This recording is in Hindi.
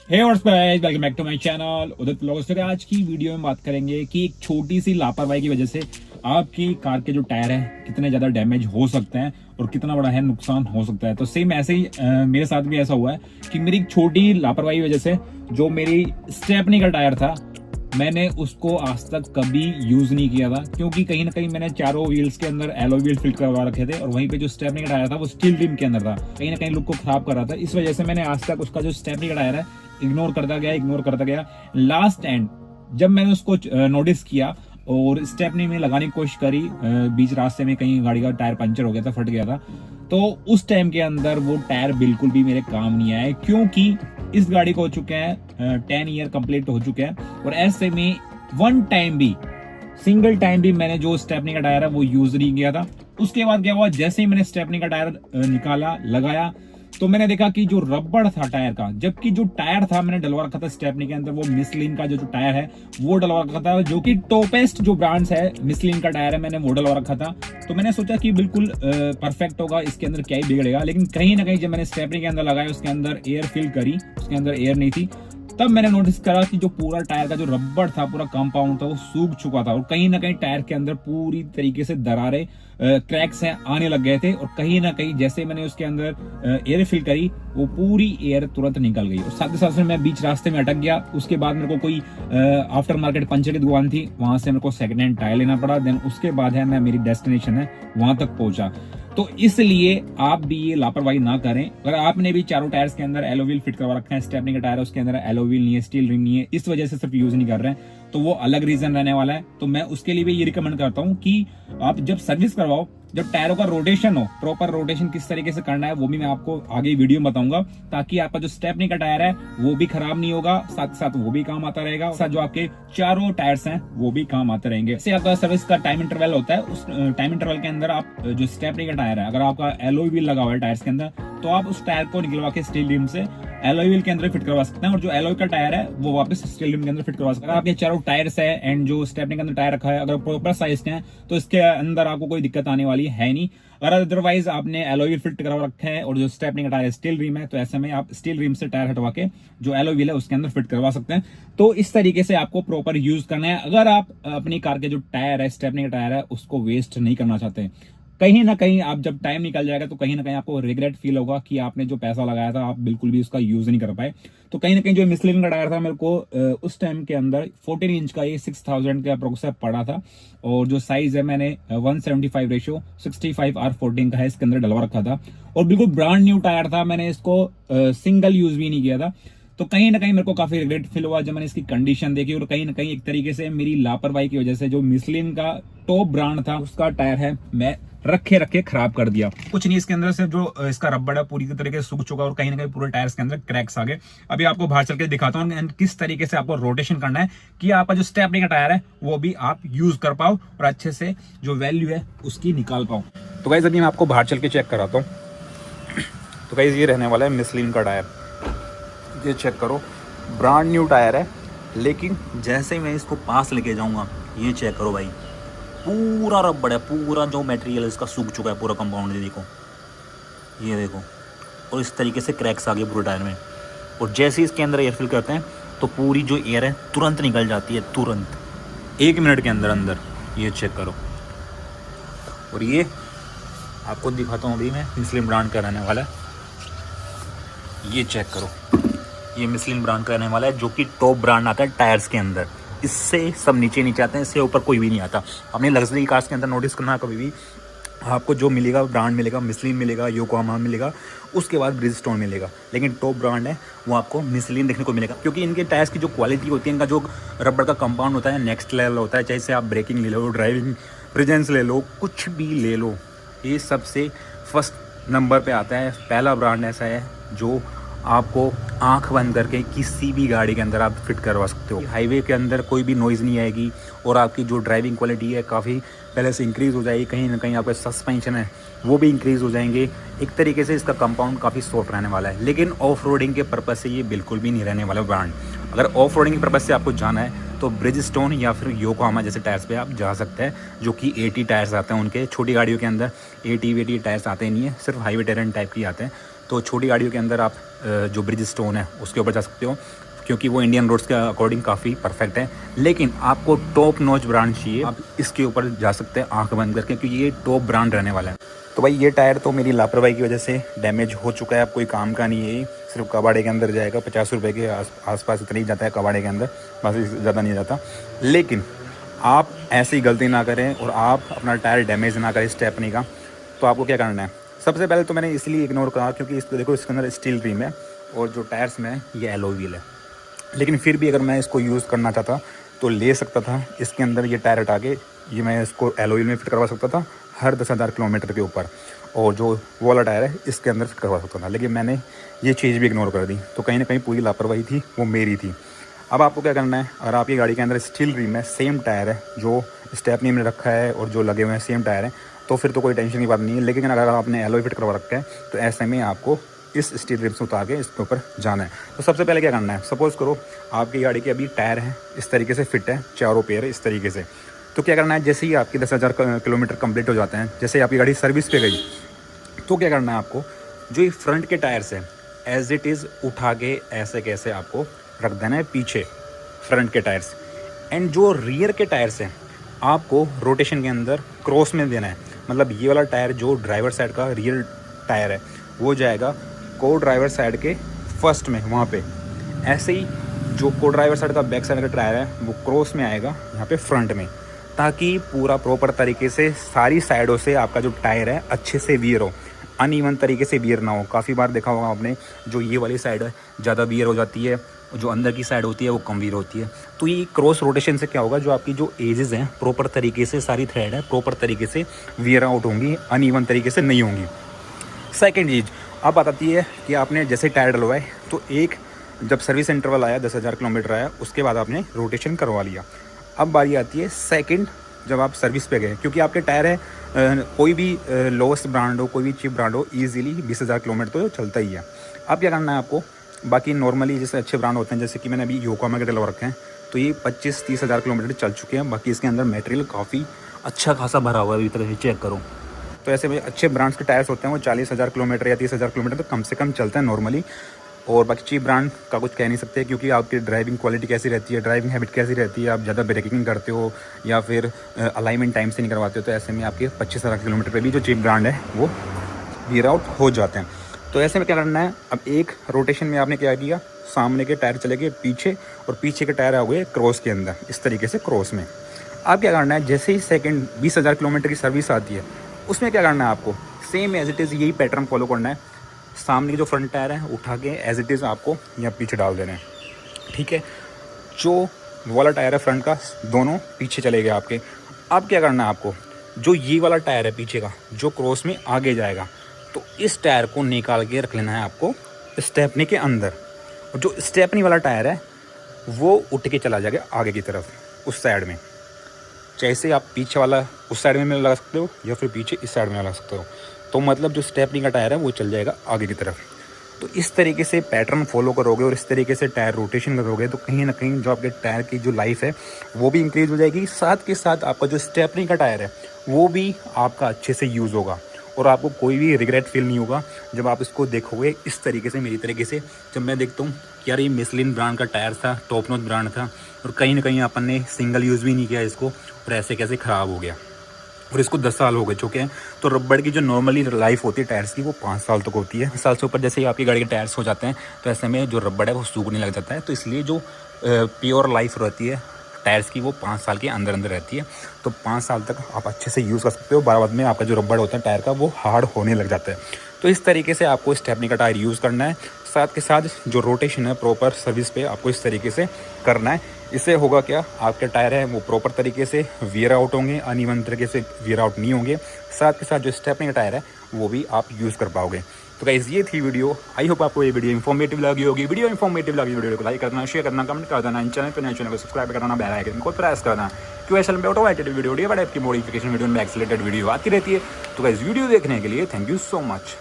Hey what's guys, welcome back to my channel Udit vlogs. फिर आज की वीडियो में बात करेंगे कि एक छोटी सी लापरवाही की वजह से आपकी कार के जो टायर है कितने ज्यादा डैमेज हो सकते हैं और कितना बड़ा है नुकसान हो सकता है। तो सेम ऐसे ही मेरे साथ भी ऐसा हुआ है कि मेरी एक छोटी लापरवाही की वजह से जो मेरी स्टेपनी का टायर था मैंने उसको आज तक कभी यूज नहीं किया था, क्योंकि कहीं ना कहीं मैंने चारों व्हील्स के अंदर एलो व्हील फिट करवा रखे थे और वहीं पे जो स्टेपनी का टायर था वो स्टील रिम के अंदर था। कहीं ना कहीं लुक को खराब कर रहा था। इस वजह से मैंने आज तक उसका जो स्टेपनी का टायर है इग्नोर करता गया। लास्ट एंड जब मैंने उसको नोटिस किया और स्टेपनी में लगाने की कोशिश करी, बीच रास्ते में कहीं गाड़ी का टायर पंचर हो गया था, फट गया था, तो उस टाइम के अंदर वो टायर बिल्कुल भी मेरे काम नहीं आए, क्योंकि इस गाड़ी को हो चुके हैं 10 ईयर कंप्लीट हो चुके हैं और ऐसे में सिंगल टाइम भी मैंने जो स्टेपनी का टायर है वो यूज नहीं किया था। उसके बाद क्या हुआ, जैसे ही मैंने स्टेपनी का टायर निकाला लगाया तो मैंने देखा कि जो रबड़ था टायर का, जबकि जो टायर था मैंने डलवा रखा था स्टेपनी के अंदर वो मिशलिन का जो टायर है वो डलवा रखा था, जो कि टॉपेस्ट जो ब्रांड्स है मिशलिन का टायर है, मैंने वो डलवा रखा था। तो मैंने सोचा कि बिल्कुल परफेक्ट होगा, इसके अंदर क्या ही बिगड़ेगा। लेकिन कहीं ना कहीं जब मैंने स्टेपनी के अंदर लगाया, उसके अंदर एयर फिल करी, उसके अंदर एयर नहीं थी, तब मैंने नोटिस करा कि जो पूरा टायर का जो रबड़ था, पूरा कंपाउंड था, वो सूख चुका था और कहीं ना कहीं टायर के अंदर पूरी तरीके से दरारें क्रैक्स हैं आने लग गए थे। और कहीं ना कहीं जैसे मैंने उसके अंदर एयर फिल करी वो पूरी एयर तुरंत निकल गई और साथ ही साथ मैं बीच रास्ते में अटक गया। उसके बाद मेरे को कोई आफ्टर मार्केट पंचर की दुकान थी, वहां से मेरे को सेकंड हैंड टायर लेना पड़ा। देन उसके बाद है मैं मेरी डेस्टिनेशन है वहां तक पहुंचा। तो इसलिए आप भी ये लापरवाही ना करें। अगर आपने भी चारों टायर्स के अंदर एलो व्हील फिट करवा रखा है, स्टेपनी का टायर है उसके अंदर एलो व्हील नहीं है, स्टील रिम नहीं है, इस वजह से सिर्फ यूज नहीं कर रहे हैं, तो वो अलग रीजन रहने वाला है। तो मैं उसके लिए भी ये रिकमेंड करता हूं कि आप जब सर्विस करवाओ, जब टायरों का रोटेशन हो, प्रॉपर रोटेशन किस तरीके से करना है वो भी मैं आपको आगे वीडियो में बताऊंगा, ताकि आपका जो स्टेपनी का टायर है वो भी खराब नहीं होगा, साथ साथ वो भी काम आता रहेगा, साथ जो आपके चारों टायर्स हैं वो भी काम आते रहेंगे। इससे आपका सर्विस का टाइम इंटरवल होता है, उस टाइम इंटरवल के अंदर आप जो स्टेपनी का टायर है, अगर आपका एलॉय व्हील लगा हुआ है टायर्स के अंदर, तो आप उस टायर को निकलवा के स्टील रिम से एलॉय व्हील के अंदर फिट करवा सकते हैं और जो एलॉय का टायर है वो वापस स्टील रिम के अंदर फिट करवा सकते हैं। अगर आपके चारों टायर्स है एंड जो स्टेपनी के अंदर टायर रखा है अगर प्रॉपर साइज के हैं तो इसके अंदर आपको कोई दिक्कत आने वाली है नहीं। अगर अदरवाइज आपने एलॉय व्हील फिट करवा रखा है और जो स्टेपनी का टायर स्टील रिम है, तो ऐसे में आप स्टील रिम से टायर हटवा के जो एलॉय व्हील है उसके अंदर फिट करवा सकते हैं। तो इस तरीके से आपको प्रॉपर यूज करना है अगर आप अपनी कार के जो टायर है, स्टेपनी का टायर है, उसको वेस्ट नहीं करना चाहते। कहीं ना कहीं आप जब टाइम निकल जाएगा तो कहीं ना कहीं आपको रिग्रेट फील होगा कि आपने जो पैसा लगाया था आप बिल्कुल भी उसका यूज नहीं कर पाए। तो कहीं ना कहीं जो मिशलिन का टायर था मेरे को उस टाइम के अंदर 14 इंच का ये 6000 के अप्रोक्स पड़ा था और जो साइज है मैंने 175 रेशियो 65R14 का है, इसके अंदर डलवा रखा था और बिल्कुल ब्रांड न्यू टायर था। मैंने इसको सिंगल यूज भी नहीं किया था। तो कहीं ना कहीं मेरे को काफी रिग्रेट फील हुआ जब मैंने इसकी कंडीशन देखी और कहीं ना कहीं एक तरीके से मेरी लापरवाही की वजह से जो मिशलिन का टॉप ब्रांड था उसका टायर है मैं रखे खराब कर दिया। कुछ नहीं, इसके अंदर से जो इसका रबड़ है पूरी तरीके से सूख चुका और कहीं ना कहीं पूरे टायर्स के अंदर क्रैक्स आ गए। अभी आपको बाहर चल के दिखाता हूँ एंड किस तरीके से आपको रोटेशन करना है कि आपका जो स्टेपनी का टायर है वो भी आप यूज कर पाओ और अच्छे से जो वैल्यू है उसकी निकाल पाओ। तो गाइस अभी मैं आपको बाहर चल के चेक कराता हूँ। तो गाइस ये रहने वाला है मिशलिन का टायर, ये चेक करो, ब्रांड न्यू टायर है, लेकिन जैसे ही मैं इसको पास लेके जाऊंगा ये चेक करो भाई, पूरा रबड़ है, पूरा जो मटेरियल है इसका सूख चुका है, पूरा कंपाउंड ये देखो और इस तरीके से क्रैक्स आ गए पूरे टायर में। और जैसे ही इसके अंदर एयर फिल करते हैं तो पूरी जो एयर है तुरंत निकल जाती है, तुरंत 1 मिनट के अंदर। ये चेक करो और ये आपको दिखाता हूँ अभी मैं, मिशलिन ब्रांड का रहने वाला है, ये चेक करो, ये मिशलिन ब्रांड का रहने वाला है जो कि टॉप ब्रांड आता है टायर्स के अंदर। इससे सब नीचे आते हैं, इससे ऊपर कोई भी नहीं आता। अपनी लग्जरी कार्स के अंदर नोटिस करना कभी भी आपको जो मिलेगा ब्रांड मिलेगा, मिशलिन मिलेगा, योकोहामा मिलेगा, उसके बाद ब्रिजस्टोन मिलेगा, लेकिन टॉप ब्रांड है वो आपको मिशलिन देखने को मिलेगा, क्योंकि इनके टायर्स की जो क्वालिटी होती है, इनका जो रबड़ का कंपाउंड होता है नेक्स्ट लेवल होता है। चाहे से आप ब्रेकिंग ले लो, ड्राइविंग प्रेजेंस ले लो, कुछ भी ले लो, ये सबसे फर्स्ट नंबर पे आता है। पहला ब्रांड ऐसा है जो आपको आंख बंद करके किसी भी गाड़ी के अंदर आप फिट करवा सकते हो। हाईवे के अंदर कोई भी नॉइज़ नहीं आएगी और आपकी जो ड्राइविंग क्वालिटी है काफ़ी पहले से इंक्रीज़ हो जाएगी। कहीं ना कहीं आपके सस्पेंशन है वो भी इंक्रीज़ हो जाएंगे। एक तरीके से इसका कंपाउंड काफ़ी सॉफ्ट रहने वाला है, लेकिन ऑफ रोडिंग के पर्पज़ से ये बिल्कुल भी नहीं रहने वाला ब्रांड। अगर ऑफ रोडिंग के पर्पज़ से आपको जाना है तो ब्रिजस्टोन या फिर योकोहामा जैसे टायर्स पे आप जा सकते हैं, जो कि 80 टायर्स आते हैं उनके। छोटी गाड़ियों के अंदर 80 टायर्स आते नहीं है, सिर्फ हाईवे टेरेन टाइप के आते हैं। तो छोटी गाड़ियों के अंदर आप जो ब्रिज स्टोन है उसके ऊपर जा सकते हो, क्योंकि वो इंडियन रोड्स के अकॉर्डिंग काफ़ी परफेक्ट है। लेकिन आपको टॉप नॉच ब्रांड चाहिए, आप इसके ऊपर जा सकते हैं आंख बंद करके, क्योंकि ये टॉप ब्रांड रहने वाला है। तो भाई ये टायर तो मेरी लापरवाही की वजह से डैमेज हो चुका है, अब कोई काम का नहीं है, सिर्फ कबाड़े के अंदर जाएगा। 50 रुपये के आसपास इतना ही जाता है कबाड़े के अंदर, बस ज़्यादा नहीं जाता। लेकिन आप ऐसी गलती ना करें और आप अपना टायर डैमेज ना करें स्टेपनी का। तो आपको क्या करना है, सबसे पहले तो मैंने इसलिए इग्नोर करा क्योंकि इसको देखो, इसके अंदर स्टील रिम है और जो टायर्स में ये एलॉय व्हील है। लेकिन फिर भी अगर मैं इसको यूज़ करना चाहता तो ले सकता था, इसके अंदर ये टायर हटा के ये मैं इसको एलॉय व्हील में फिट करवा सकता था हर 10,000 किलोमीटर के ऊपर, और जो वो वाला टायर है इसके अंदर फिट करवा सकता था। लेकिन मैंने ये चीज़ भी इग्नोर कर दी, तो कहीं ना कहीं पूरी लापरवाही थी, वो मेरी थी। अब आपको क्या करना है, अगर आपकी गाड़ी के अंदर स्टील रिम है, सेम टायर है, जो स्टेपनी में रखा है और जो लगे हुए हैं सेम टायर है, तो फिर तो कोई टेंशन की बात नहीं है। लेकिन अगर आपने एलॉय फिट करवा रखा है तो ऐसे में आपको इस स्टील रिम से उतार के इसके ऊपर जाना है। तो सबसे पहले क्या करना है, सपोज़ करो आपकी गाड़ी के अभी टायर है इस तरीके से फिट है, चारों पेयर इस तरीके से। तो क्या करना है, जैसे ही आपकी 10,000 किलोमीटर कंप्लीट हो जाते हैं, जैसे ही आपकी गाड़ी सर्विस पे गई, तो क्या करना है आपको, जो ये फ्रंट के टायर्स हैं एज इट इज़ उठा के ऐसे कैसे आपको रख देना है पीछे, फ्रंट के टायर्स। एंड जो रियर के टायर्स हैं आपको रोटेशन के अंदर क्रॉस में देना है। मतलब ये वाला टायर जो ड्राइवर साइड का रियर टायर है वो जाएगा को ड्राइवर साइड के फर्स्ट में, वहाँ पे। ऐसे ही जो को ड्राइवर साइड का बैक साइड का टायर है वो क्रॉस में आएगा यहाँ पे फ्रंट में, ताकि पूरा प्रॉपर तरीके से सारी साइडों से आपका जो टायर है अच्छे से वियर हो, अनइवन तरीके से वियर ना हो। काफ़ी बार देखा होगा आपने, जो ये वाली साइड है ज़्यादा वियर हो जाती है, जो अंदर की साइड होती है वो कम वियर होती है। तो ये क्रॉस रोटेशन से क्या होगा, जो आपकी जो एजेस हैं प्रॉपर तरीके से, सारी थ्रेड है प्रॉपर तरीके से वियर आउट होंगी, अनइवन तरीके से नहीं होंगी। सेकेंड चीज़ अब आती है कि आपने जैसे टायर डलवाए तो एक जब सर्विस इंटरवल आया 10,000 किलोमीटर आया, उसके बाद आपने रोटेशन करवा लिया। अब बारी आती है सेकंड, जब आप सर्विस पे गए, क्योंकि आपके टायर है कोई भी लोवेस्ट ब्रांड हो, कोई भी चीप ब्रांड हो, ईजिली 20,000 किलोमीटर तो चलता ही है। अब क्या करना है आपको, बाकी नॉर्मली जैसे अच्छे ब्रांड होते हैं, जैसे कि मैंने अभी योकोहामा के डलवा रखे हैं, तो ये 25-30 हज़ार किलोमीटर चल चुके हैं। बाकी इसके अंदर मटेरियल काफ़ी अच्छा खासा भरा हुआ है, अभी तरह से चेक करो। तो ऐसे में अच्छे ब्रांड्स के टायर्स होते हैं वो 40,000 किलोमीटर या 30,000 किलोमीटर तो कम से कम चलते हैं नॉर्मली। और बाकी चीप ब्रांड का कुछ कह नहीं सकते, क्योंकि आपकी ड्राइविंग क्वालिटी कैसी रहती है, ड्राइविंग हैबिट कैसी रहती है, आप ज़्यादा ब्रेकिंग करते हो या फिर अलाइनमेंट टाइम से नहीं करवाते हो, तो ऐसे में आपके 25,000 किलोमीटर पे भी जो चीप ब्रांड है वो वियर आउट हो जाते हैं। तो ऐसे में क्या करना है, अब एक रोटेशन में आपने क्या किया, सामने के टायर चले गए पीछे और पीछे के टायर आ गए क्रॉस के अंदर, इस तरीके से क्रॉस में। अब क्या करना है, जैसे ही सेकेंड 20,000 किलोमीटर की सर्विस आती है, उसमें क्या करना है आपको, सेम एज इट इज़ यही पैटर्न फॉलो करना है। सामने के जो फ्रंट टायर है उठा के एज इट इज़ आपको यहाँ पीछे डाल देना है, ठीक है। जो वाला टायर है फ्रंट का, दोनों पीछे चले गए आपके। अब क्या करना है आपको, जो ये वाला टायर है पीछे का जो क्रॉस में आगे जाएगा, तो इस टायर को निकाल के रख लेना है आपको स्टेपनी के अंदर। और जो स्टेपनी वाला टायर है वो उठ के चला जाएगा आगे की तरफ उस साइड में। जैसे आप पीछे वाला उस साइड में लगा सकते हो या फिर पीछे इस साइड में लगा सकते हो, तो मतलब जो स्टेपनी का टायर है वो चल जाएगा आगे की तरफ। तो इस तरीके से पैटर्न फॉलो करोगे और इस तरीके से टायर रोटेशन करोगे, तो कहीं ना कहीं जो आपके टायर की जो लाइफ है वो भी इंक्रीज़ हो जाएगी। साथ के साथ आपका जो स्टेपनी का टायर है वो भी आपका अच्छे से यूज़ होगा और आपको कोई भी रिग्रेट फील नहीं होगा जब आप इसको देखोगे इस तरीके से, मेरी तरीके से। जब मैं देखता हूँ कि यार ये मिशलिन ब्रांड का टायर था, टॉप नॉच ब्रांड था, और कहीं ना कहीं अपन ने सिंगल यूज़ भी नहीं किया इसको, और ऐसे कैसे ख़राब हो गया, और इसको 10 साल हो गए चुके हैं। तो रबड़ की जो नॉर्मली लाइफ होती है टायर्स की वो 5 साल तक होती है। 5 साल से ऊपर जैसे ही आपकी गाड़ी के टायर्स हो जाते हैं तो ऐसे में जो रबड़ है वो सूखने लग जाता है। तो इसलिए जो प्योर लाइफ रहती है टायर्स की वो 5 साल के अंदर अंदर रहती है। तो 5 साल तक आप अच्छे से यूज़ कर सकते हो। बाद में आपका जो रबड़ होता है टायर का वो हार्ड होने लग जाता है। तो इस तरीके से आपको स्टेपनी का टायर यूज़ करना है। साथ के साथ जो रोटेशन है प्रॉपर सर्विस पे आपको इस तरीके से करना है। इससे होगा क्या, आपके टायर है वो प्रॉपर तरीके से वियर आउट होंगे, अनइवन तरीके से वियर आउट नहीं होंगे। साथ के साथ जो स्टेपनी का टायर है वो भी आप यूज़ कर पाओगे। तो गाइस ये थी वीडियो। आई होप आपको ये वीडियो इन्फॉर्मेटिव लगी होगी। वीडियो इन्फॉर्मेटिव लगी, वीडियो को लाइक करना, शेयर करना, कमेंट कर देना, चैनल पर नए चैनल को सब्सक्राइब करना, बेल आइकन को प्रेस करना, क्योंकि चैनल में ऑटोमेटेड वीडियो बड़े आपकी मॉडिफिकेशन वीडियो में एक्सीलेटेड वीडियो आती रहती है। तो गाइस वीडियो देखने के लिए थैंक यू सो मच।